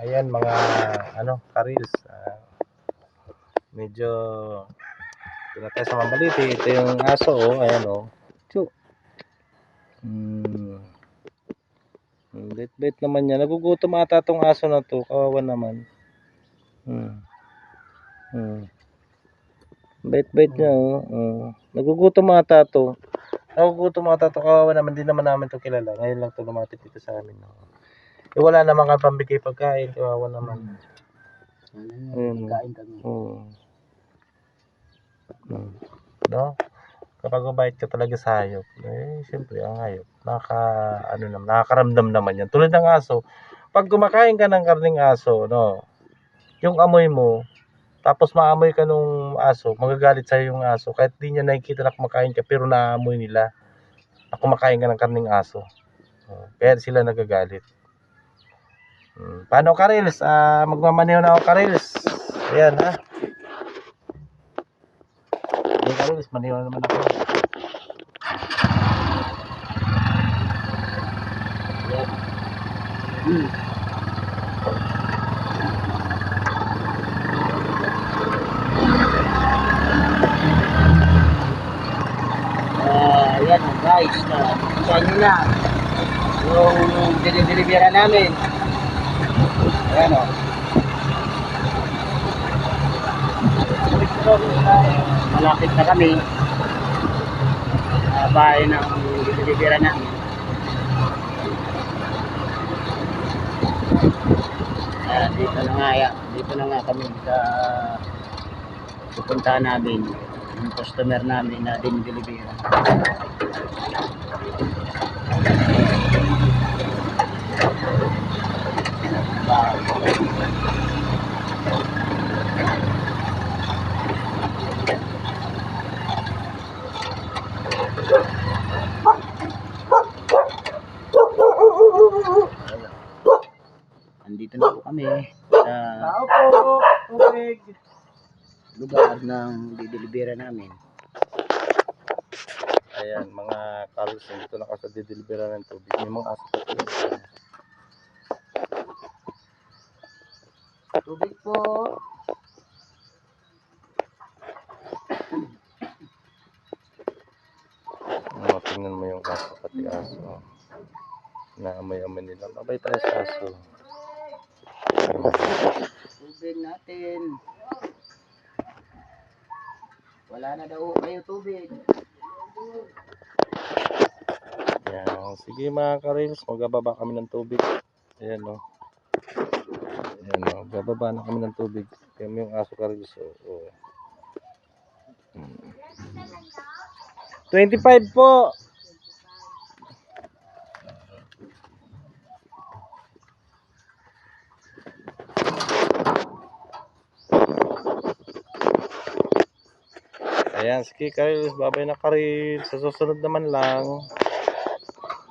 Ayan mga karils. Medyo pinatay sa mabaliti. Ito yung aso, ayan Chu. Bait-bait naman niya. Nagugutom ata tong aso na to. Kawawa naman. Bait-bait niya, Nagugutom ata to. Kawawa naman, din naman namin to kilala. Ngayon lang to lumapit dito sa amin. Wala naman kang pambigay pagkain. Kawawa naman. Pagkain kami. No? Kapag mabait ka talaga sa hayop, siyempre ang hayop, nakakaramdam naman yan. Tulad ng aso, pag kumakain ka ng karning aso, yung amoy mo, tapos maamoy ka nung aso, magagalit sa'yo yung aso, kahit di niya nakikita na kumakain ka, pero naamoy nila na kumakain ka ng karning aso. Kaya sila nagagalit. Paano Karils? Magmamaneho na ako Karils. Ayan Karils, maneho na naman ako. Ayan guys, isa nyo na yung dinidilibira namin. Ayan malapit na kami bahay ng dinidilibira namin. Dito na nga kami sa pupuntahan namin yung customer namin na dinidilibira. Andito na po kami sa lugar ng didelibera namin. Ayan mga Carlos, dito na kasi didelibera ng tubig. May mga aso Tubig po. Tingnan mo yung aso, pati aso. Naamoy-amoy nila. Mabay tayo sa aso. Tubig natin. Wala na daw kayo tubig. Ayan. Sige mga Karils, magbababa kami ng tubig. Ayan Ayan bababa na kami ng tubig. Kaya yung aso Karils. 25 po. Ayan, sige Karils, babay na Karils. Sa susunod naman lang.